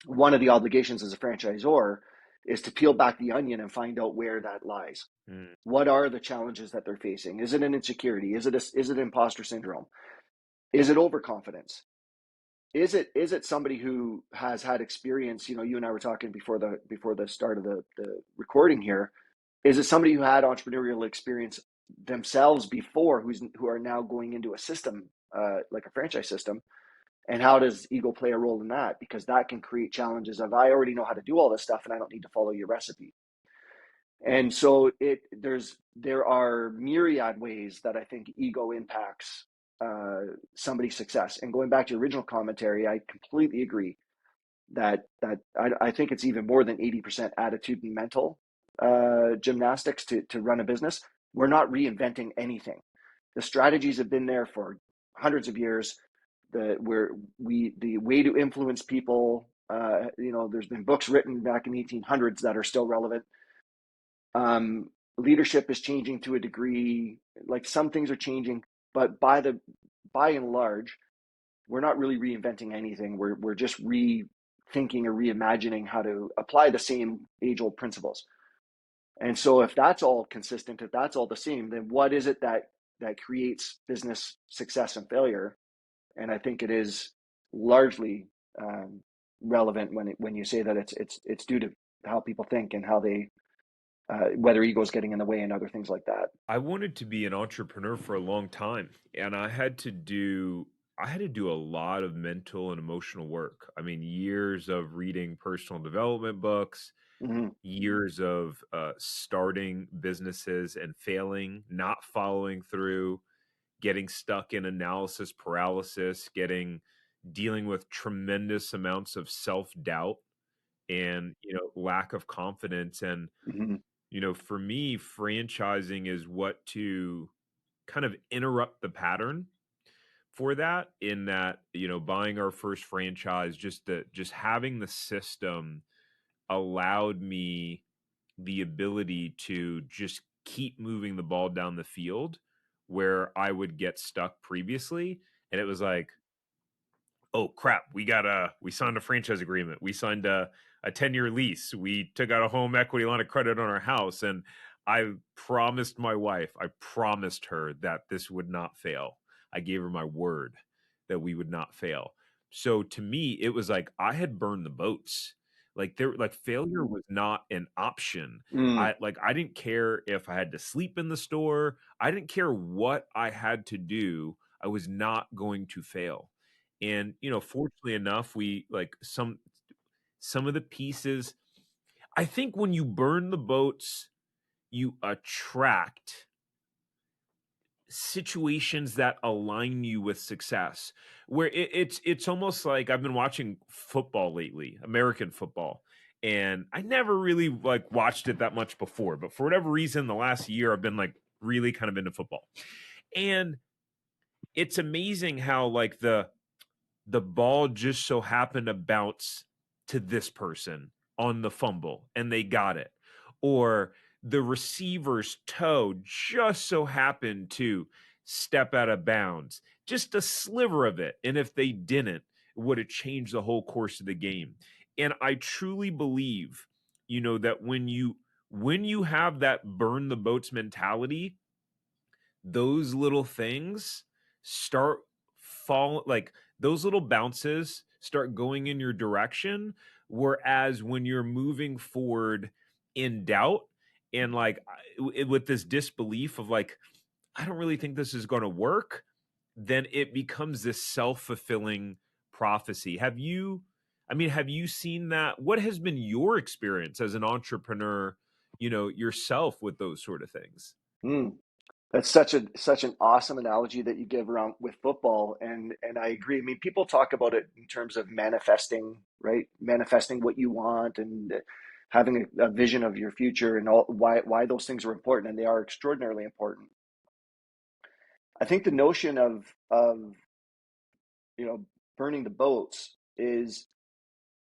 one of the obligations as a franchisor is to peel back the onion and find out where that lies. Mm. What are the challenges that they're facing? Is it an insecurity? Is it imposter syndrome? Is it overconfidence? Is it somebody who has had experience? You know, you and I were talking before the start of the recording here. Is it somebody who had entrepreneurial experience themselves before, who are now going into a system like a franchise system? And how does ego play a role in that? Because that can create challenges of, I already know how to do all this stuff and I don't need to follow your recipe. And so there are myriad ways that I think ego impacts somebody's success. And going back to your original commentary, I completely agree that I think it's even more than 80% attitude and mental gymnastics to run a business. We're not reinventing anything. The strategies have been there for hundreds of years. The way to influence people. There's been books written back in the 1800s that are still relevant. Leadership is changing to a degree. Like, some things are changing, but by and large, we're not really reinventing anything. We're just rethinking or reimagining how to apply the same age-old principles. And so if that's all consistent, if that's all the same, then what is it that creates business success and failure? And I think it is largely relevant when you say that it's due to how people think and how they whether ego is getting in the way and other things like that. I wanted to be an entrepreneur for a long time, and I had to do a lot of mental and emotional work. I mean, years of reading personal development books, Mm-hmm. years of starting businesses and failing, not following through, getting stuck in analysis paralysis, dealing with tremendous amounts of self-doubt and, lack of confidence. And, Mm-hmm. for me, franchising is what to kind of interrupt the pattern for that, in that, buying our first franchise, just having the system allowed me the ability to just keep moving the ball down the field where I would get stuck previously. And it was like, oh crap, we signed a franchise agreement. We signed a 10-year lease. We took out a home equity line of credit on our house. And I promised her that this would not fail. I gave her my word that we would not fail. So to me, it was like I had burned the boats. Like failure was not an option. Mm. I didn't care if I had to sleep in the store. I didn't care what I had to do. I was not going to fail. And, fortunately enough, we like some of the pieces. I think when you burn the boats, you attract situations that align you with success. Where it's almost like I've been watching football lately, American football. And I never really like watched it that much before, but for whatever reason, the last year I've been like really kind of into football. And it's amazing how like the ball just so happened to bounce to this person on the fumble and they got it. Or the receiver's toe just so happened to step out of bounds, just a sliver of it. And if they didn't, it would have changed the whole course of the game. And I truly believe, that when you have that burn the boats mentality, those little things start fall like those little bounces start going in your direction, whereas when you're moving forward in doubt and with this disbelief of like, I don't really think this is going to work, then it becomes this self-fulfilling prophecy. Have you seen that? What has been your experience as an entrepreneur, yourself with those sort of things? Mm. That's such an awesome analogy that you give around with football, and I agree. I mean, people talk about it in terms of manifesting, right? Manifesting what you want and having a vision of your future and all why those things are important, and they are extraordinarily important. I think the notion of burning the boats is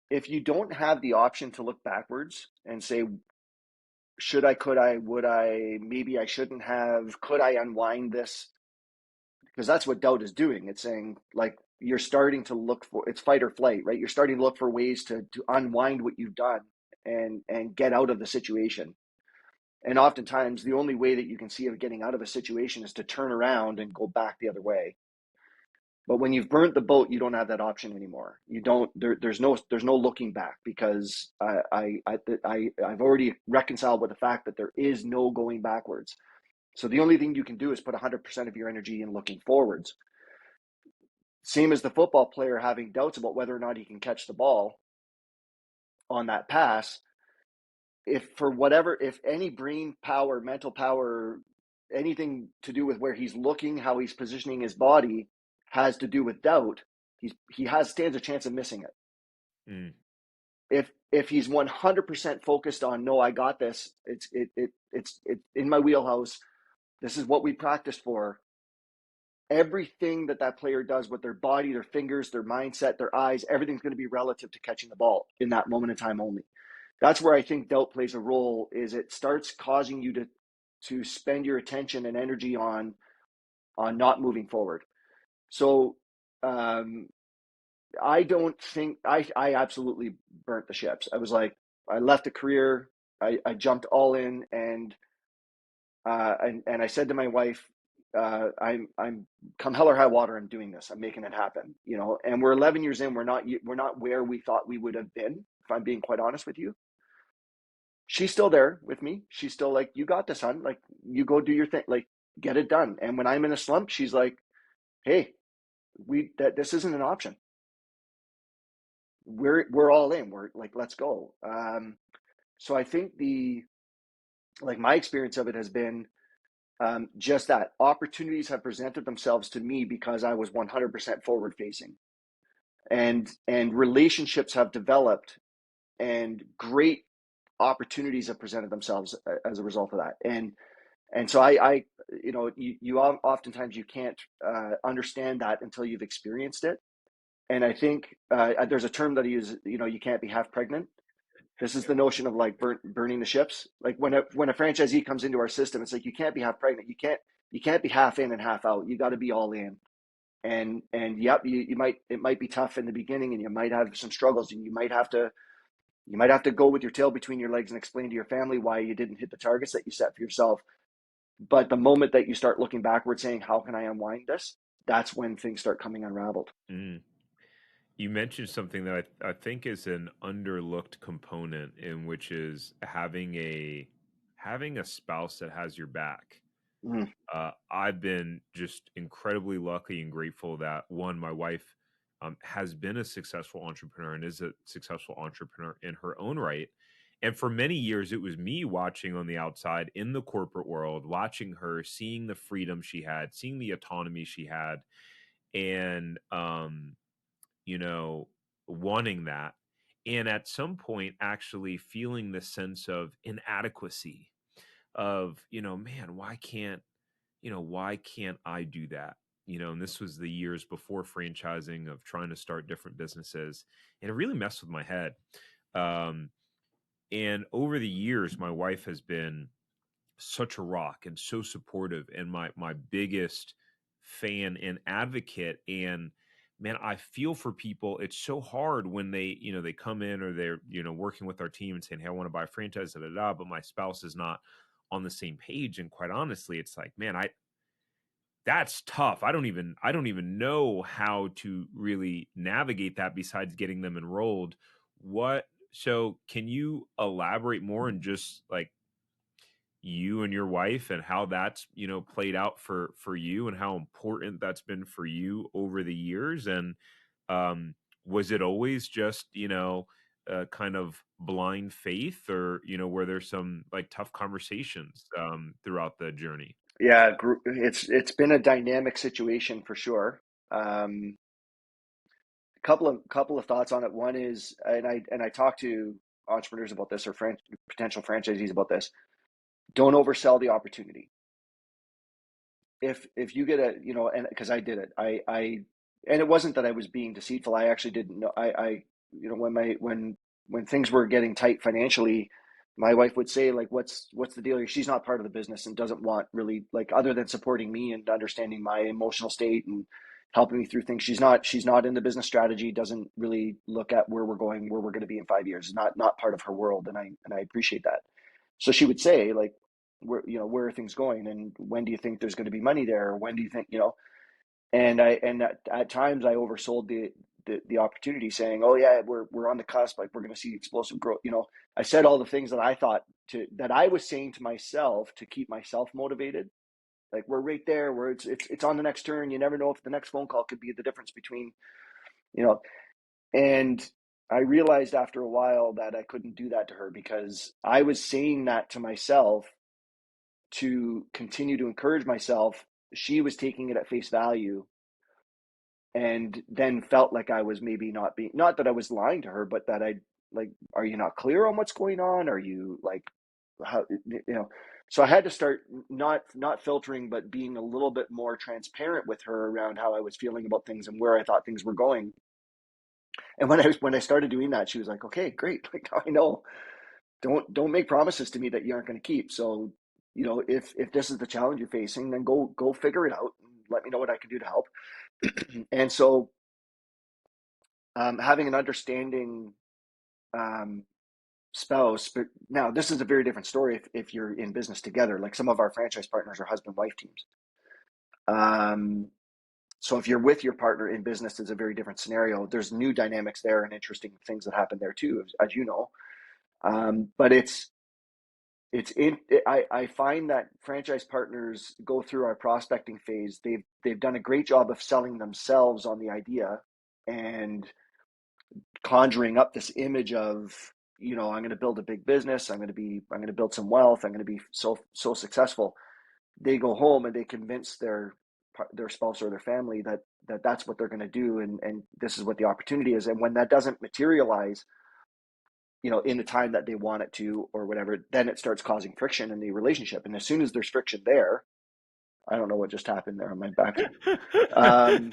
if you don't have the option to look backwards and say, should I, could I, would I, maybe I shouldn't have, could I unwind this? Because that's what doubt is doing. It's saying, like, you're starting to look for, it's fight or flight, right? You're starting to look for ways to unwind what you've done and get out of the situation. And oftentimes the only way that you can see of getting out of a situation is to turn around and go back the other way. But when you've burnt the boat, you don't have that option anymore. You don't. There's no looking back, because I've already reconciled with the fact that there is no going backwards. So the only thing you can do is put 100% of your energy in looking forwards. Same as the football player having doubts about whether or not he can catch the ball on that pass. If any brain power, mental power, anything to do with where he's looking, how he's positioning his body has to do with doubt, he stands a chance of missing it. Mm. If he's 100% focused on, no, I got this, it's in my wheelhouse, this is what we practiced for, everything that player does with their body, their fingers, their mindset, their eyes, everything's going to be relative to catching the ball in that moment in time only. That's where I think doubt plays a role. Is it starts causing you to spend your attention and energy on not moving forward. So I don't think I absolutely burnt the ships. I was like, I left a career, I jumped all in, and I said to my wife, I'm come hell or high water, I'm doing this. I'm making it happen, And we're 11 years in. We're not where we thought we would have been. If I'm being quite honest with you, she's still there with me. She's still like, you got this, son. Like, you go do your thing. Like, get it done. And when I'm in a slump, she's like, hey, this isn't an option. We're all in. We're like, let's go. So I think my experience of it has been just that opportunities have presented themselves to me because I was 100% forward facing, and relationships have developed, and great opportunities have presented themselves as a result of that. And so I you oftentimes you can't understand that until you've experienced it. And I think there's a term that he uses, you can't be half pregnant. This is the notion of like burning the ships. Like when a franchisee comes into our system, it's like, you can't be half pregnant. You can't be half in and half out. You got to be all in. And yep, it might be tough in the beginning, and you might have some struggles, and you might have to go with your tail between your legs and explain to your family why you didn't hit the targets that you set for yourself. But the moment that you start looking backward, saying, how can I unwind this? That's when things start coming unraveled. Mm. You mentioned something that I think is an underlooked component, in which is having a spouse that has your back. Mm, I've been just incredibly lucky and grateful that, one, my wife has been a successful entrepreneur and is a successful entrepreneur in her own right. And for many years, it was me watching on the outside in the corporate world, watching her, seeing the freedom she had, seeing the autonomy she had, and you know, wanting that. And at some point, actually feeling the sense of inadequacy of, man, why can't I do that? And this was the years before franchising, of trying to start different businesses. And it really messed with my head. Um, and over the years, my wife has been such a rock and so supportive, and my biggest fan and advocate. And man, I feel for people. It's so hard when they come in, or they're working with our team and saying, hey, I want to buy a franchise, da, da, da, but my spouse is not on the same page. And quite honestly, it's like, man, I that's tough. I don't even know how to really navigate that, besides getting them enrolled. What So can you elaborate more on just like you and your wife, and how that's played out for you, and how important that's been for you over the years? And um was it always just kind of blind faith, or were there some like tough conversations throughout the journey? Yeah, it's been a dynamic situation for sure. Um, couple of thoughts on it. One is, and I talk to entrepreneurs about this, or potential franchisees about this. Don't oversell the opportunity. If you get a, and because I did it, and it wasn't that I was being deceitful. I actually didn't know. When things were getting tight financially, my wife would say, like, what's the deal here? She's not part of the business and doesn't want, really, like, other than supporting me and understanding my emotional state and helping me through things. She's not in the business strategy. Doesn't really look at where we're going, where we're going to be in 5 years. Not part of her world, and I appreciate that. So she would say, like, where are things going, and when do you think there's going to be money there, or when do you think, and at times I oversold the opportunity, saying, oh yeah, we're on the cusp, like, we're going to see explosive growth. I said all the things that I was saying to myself to keep myself motivated, like, we're right there, where it's on the next turn. You never know if the next phone call could be the difference between, you know and I realized after a while that I couldn't do that to her, because I was saying that to myself to continue to encourage myself. She was taking it at face value, and then felt like I was maybe not that I was lying to her, but that like, are you not clear on what's going on? Are you, like, how, so I had to start not filtering, but being a little bit more transparent with her around how I was feeling about things and where I thought things were going. And when I started doing that, she was like, okay, great. Like, I know, don't make promises to me that you aren't going to keep. So, if this is the challenge you're facing, then go figure it out and let me know what I can do to help. And so, having an understanding um, spouse. But now this is a very different story if you're in business together. Like, some of our franchise partners are husband wife teams. Um, so if you're with your partner in business, it's a very different scenario. There's new dynamics there and interesting things that happen there too, as you know. But I find that franchise partners go through our prospecting phase. They've done a great job of selling themselves on the idea and conjuring up this image of, I'm going to build a big business. I'm going to build some wealth. I'm going to be so successful. They go home and they convince their spouse or their family that that's what they're going to do, and this is what the opportunity is. And when that doesn't materialize, in the time that they want it to, or whatever, then it starts causing friction in the relationship. And as soon as there's friction there, I don't know what just happened there on my background. Um,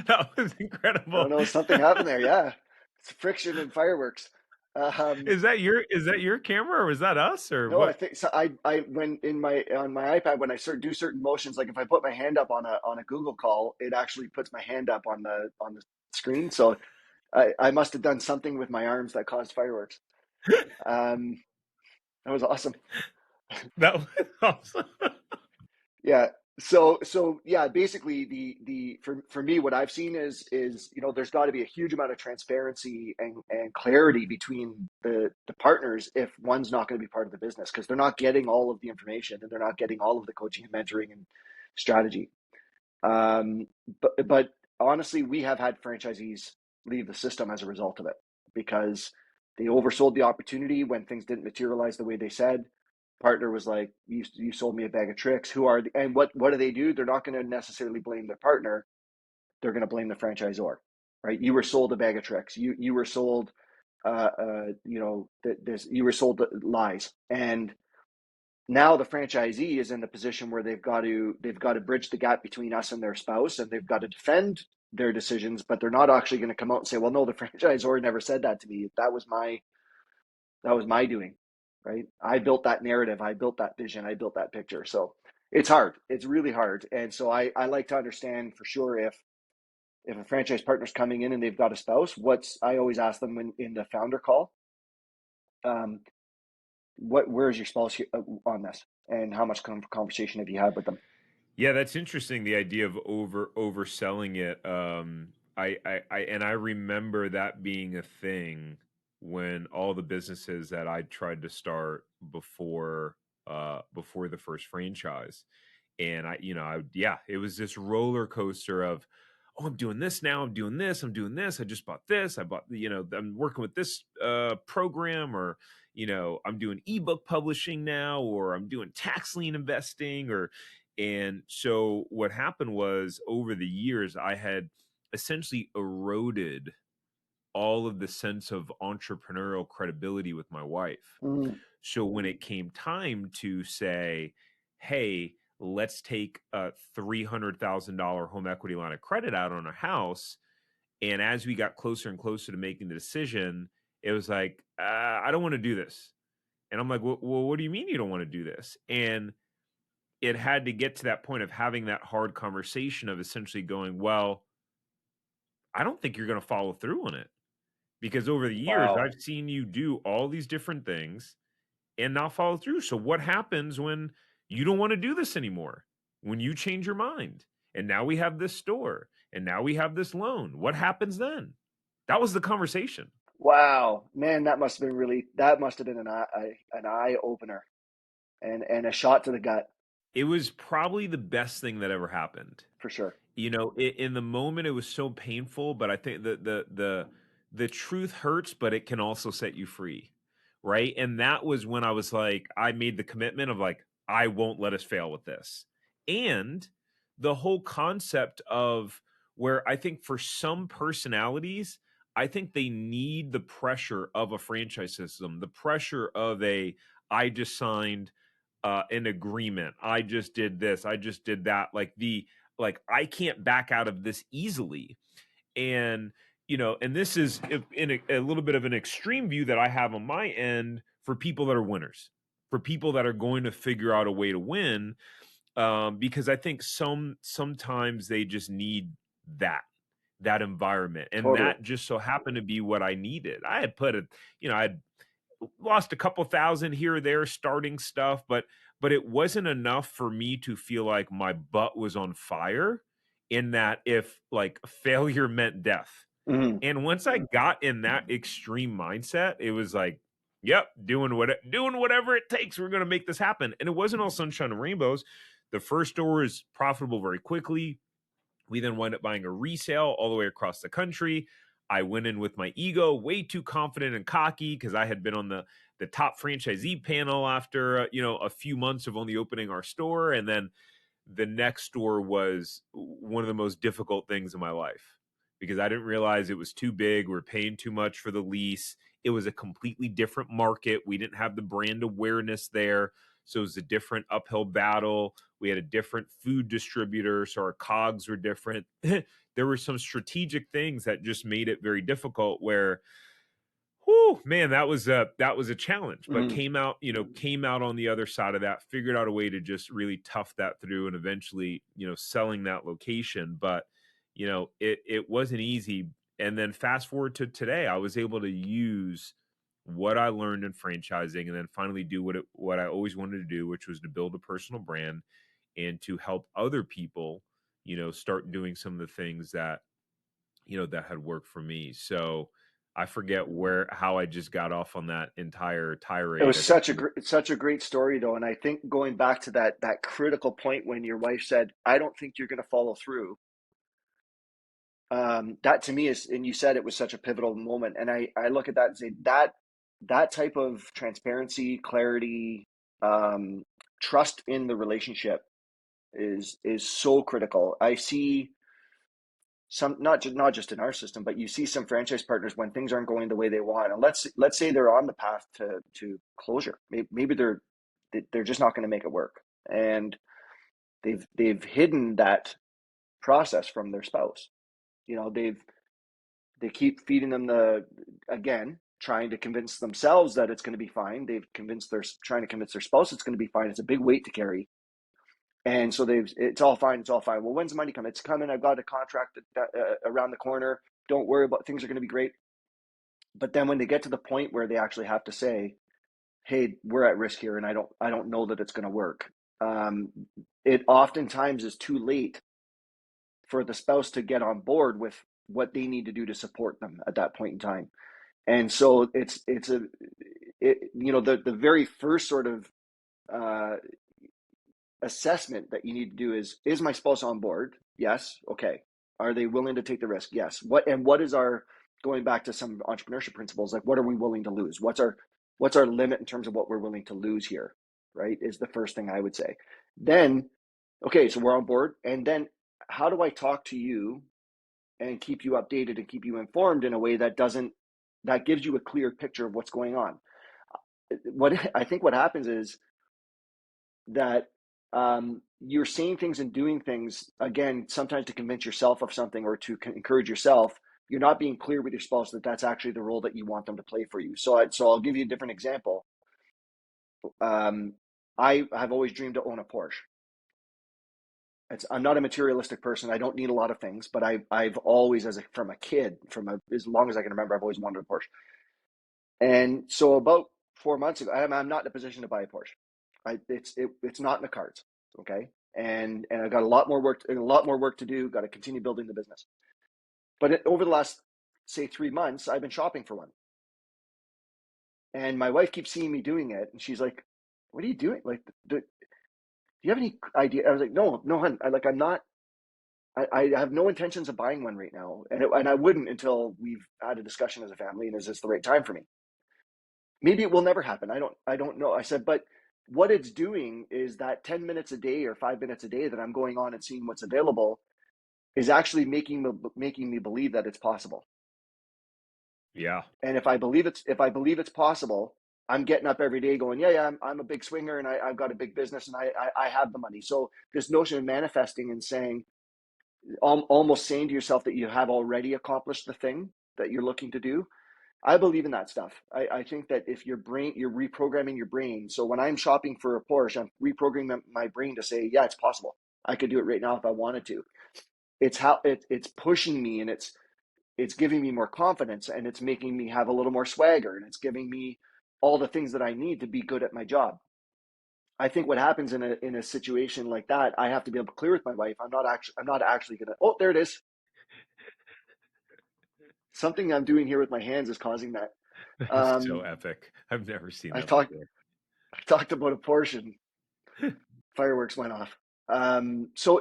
That was I don't incredible. know, something happened there. Yeah, it's friction and fireworks. Um, Is that your camera, or was that us, or no, I what? think so. I when in my on my iPad, when I do certain motions, like if I put my hand up on a Google call, it actually puts my hand up on the screen. So I must have done something with my arms that caused fireworks. Um, that was awesome. That was awesome. Yeah. So yeah, basically, for me, what I've seen is, there's got to be a huge amount of transparency and clarity between the partners if one's not going to be part of the business, because they're not getting all of the information and they're not getting all of the coaching and mentoring and strategy. Um, but honestly, we have had franchisees leave the system as a result of it, because they oversold the opportunity when things didn't materialize the way they said. Partner was like, you sold me a bag of tricks. And what do? They're not going to necessarily blame their partner. They're going to blame the franchisor, right? You were sold a bag of tricks. You were sold, you were sold lies. And now the franchisee is in the position where they've got to bridge the gap between us and their spouse, and they've got to defend their decisions, but they're not actually going to come out and say, well, no, the franchisor never said that to me. That was my doing, right? I built that narrative. I built that vision. I built that picture. So it's hard. It's really hard. And so I like to understand for sure, if a franchise partner's coming in and they've got a spouse, I always ask them in the founder call, um, where's your spouse on this, and how much conversation have you had with them? Yeah, that's interesting. The idea of overselling it. I remember that being a thing when all the businesses that I tried to start before the first franchise. And yeah, it was this roller coaster of, oh, I'm doing this now, I'm doing this, I'm doing this, I just bought this, I bought, I'm working with this program, or I'm doing ebook publishing now, or I'm doing tax lien investing, or and so what happened was, over the years I had essentially eroded all of the sense of entrepreneurial credibility with my wife. Mm, So when it came time to say, hey, let's take a $300,000 home equity line of credit out on a house. And as we got closer and closer to making the decision, it was like, I don't want to do this. And I'm like, well, what do you mean you don't want to do this? And it had to get to that point of having that hard conversation of essentially going, well, I don't think you're going to follow through on it, because over the years wow. I've seen you do all these different things and not follow through. So what happens when you don't want to do this anymore? When you change your mind, and now we have this store, and now we have this loan, what happens then? That was the conversation. Wow, man, that must have been an eye opener and a shot to the gut It was probably the best thing that ever happened. for sure. In the moment it was so painful, but I think that the truth hurts, but it can also set you free, right? And that was when I was like, I made the commitment of like, I won't let us fail with this. And the whole concept of, where I think for some personalities, I think they need the pressure of a franchise system, the pressure of I just signed an agreement, I just did this, I just did that, like I can't back out of this easily. And and this is in a little bit of an extreme view that I have on my end, for people that are winners, for people that are going to figure out a way to win, because I think sometimes they just need that environment, and Totally. that just so happened to be what I needed. I had put I had lost a couple thousand here or there starting stuff, but it wasn't enough for me to feel like my butt was on fire, in that if like failure meant death. Mm, And once I got in that extreme mindset, it was like, yep, doing whatever it takes, we're going to make this happen. And it wasn't all sunshine and rainbows. The first store is profitable very quickly. We then wind up buying a resale all the way across the country. I went in with my ego way too confident and cocky, because I had been on the top franchisee panel after a few months of only opening our store. And then the next store was one of the most difficult things in my life, because I didn't realize it was too big. We're paying too much for the lease. It was a completely different market. We didn't have the brand awareness there. So it was a different uphill battle. We had a different food distributor, so our cogs were different. There were some strategic things that just made it very difficult, where, whew, man, that was a challenge, but mm. came out on the other side of that, figured out a way to just really tough that through, and eventually, selling that location. But, it wasn't easy. And then fast forward to today, I was able to use what I learned in franchising, and then finally do what I always wanted to do, which was to build a personal brand, and to help other people, start doing some of the things that had worked for me. So I forget how I just got off on that entire It tirade. was I think such a great story though, and I think going back to that critical point when your wife said, "I don't think you're going to follow through." That to me is, and you said it was such a pivotal moment, and I look at that and say that type of transparency, clarity, um, trust in the relationship is so critical. I see some, not just in our system, but you see some franchise partners when things aren't going the way they want, and let's say they're on the path to closure. Maybe they're just not going to make it work, and they've hidden that process from their spouse. They keep feeding them again, trying to convince themselves that it's going to be fine. Trying to convince their spouse it's going to be fine. It's a big weight to carry. And so it's all fine. It's all fine. Well, when's the money coming? It's coming. I've got a contract around the corner. Don't worry about, things are going to be great. But then when they get to the point where they actually have to say, "Hey, we're at risk here, and I don't know that it's going to work," it oftentimes is too late for the spouse to get on board with what they need to do to support them at that point in time. And so the very first sort of uh, assessment that you need to do is my spouse on board? Yes. Okay. Are they willing to take the risk? Yes. What is our, going back to some entrepreneurship principles, like what are we willing to lose? What's our limit in terms of what we're willing to lose here, right? Is the first thing I would say. Then, okay, so we're on board. And then how do I talk to you and keep you updated and keep you informed in a way that gives you a clear picture of what's going on? What happens is that you're saying things and doing things, again, sometimes to convince yourself of something or to encourage yourself. You're not being clear with your spouse that that's actually the role that you want them to play for you. So I'll give you a different example. I have always dreamed to own a Porsche. I'm not a materialistic person. I don't need a lot of things, but I've always, from a kid, as long as I can remember, I've always wanted a Porsche. And so about 4 months ago, I'm not in a position to buy a Porsche. It's not in the cards. Okay. And I got a lot more work to do. Got to continue building the business. But over the last, say, 3 months, I've been shopping for one. And my wife keeps seeing me doing it, and she's like, "What are you doing? Like, do you have any idea?" I was like, "No, hun. I'm not. I have no intentions of buying one right now, and I wouldn't until we've had a discussion as a family, and is this the right time for me? Maybe it will never happen. I don't know." I said, but what it's doing is that 10 minutes a day or 5 minutes a day that I'm going on and seeing what's available is actually making me believe that it's possible. Yeah. And if I believe it's possible, I'm getting up every day going, yeah, I'm a big swinger and I've got a big business and I have the money. So this notion of manifesting and saying, almost saying to yourself that you have already accomplished the thing that you're looking to do. I believe in that stuff. I think that if you're reprogramming your brain. So when I'm shopping for a Porsche, I'm reprogramming my brain to say, yeah, it's possible. I could do it right now if I wanted to. It's pushing me, and it's giving me more confidence, and it's making me have a little more swagger, and it's giving me all the things that I need to be good at my job. I think what happens in a situation like that, I have to be able to clear with my wife. I'm not actually gonna. Oh, there it is. Something I'm doing here with my hands is causing that. That is so Um, epic. I've never seen I that talked before. I talked about a portion. Fireworks went off. So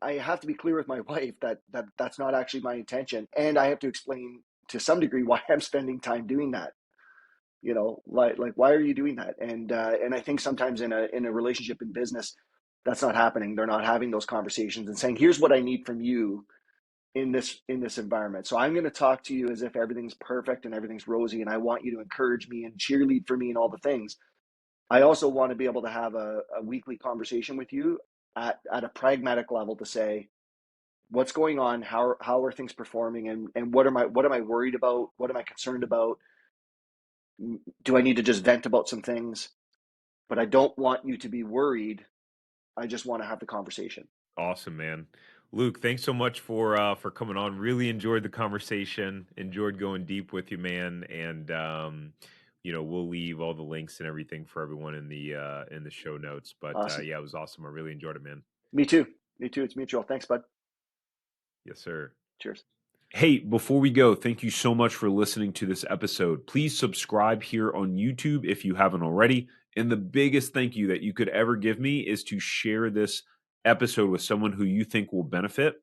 I have to be clear with my wife that that's not actually my intention, and I have to explain to some degree why I'm spending time doing that. Like why are you doing that? And I think sometimes in a relationship in business, that's not happening. They're not having those conversations and saying, here's what I need from you in this environment. So I'm going to talk to you as if everything's perfect and everything's rosy, and I want you to encourage me and cheerlead for me and all the things. I also want to be able to have a weekly conversation with you at a pragmatic level to say, what's going on, how are things performing, and what am I worried about, what am I concerned about, do I need to just vent about some things? But I don't want you to be worried. I just want to have the conversation. Awesome, man. Luke, thanks so much for coming on. Really enjoyed the conversation. Enjoyed going deep with you, man. And we'll leave all the links and everything for everyone in the show notes. But Awesome. yeah, it was awesome. I really enjoyed it, man. Me too. Me too. It's mutual. Thanks, bud. Yes, sir. Cheers. Hey, before we go, thank you so much for listening to this episode. Please subscribe here on YouTube if you haven't already. And the biggest thank you that you could ever give me is to share this episode with someone who you think will benefit.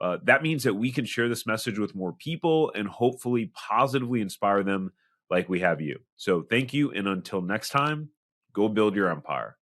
That means that we can share this message with more people and hopefully positively inspire them like we have you. So thank you. And until next time, go build your empire.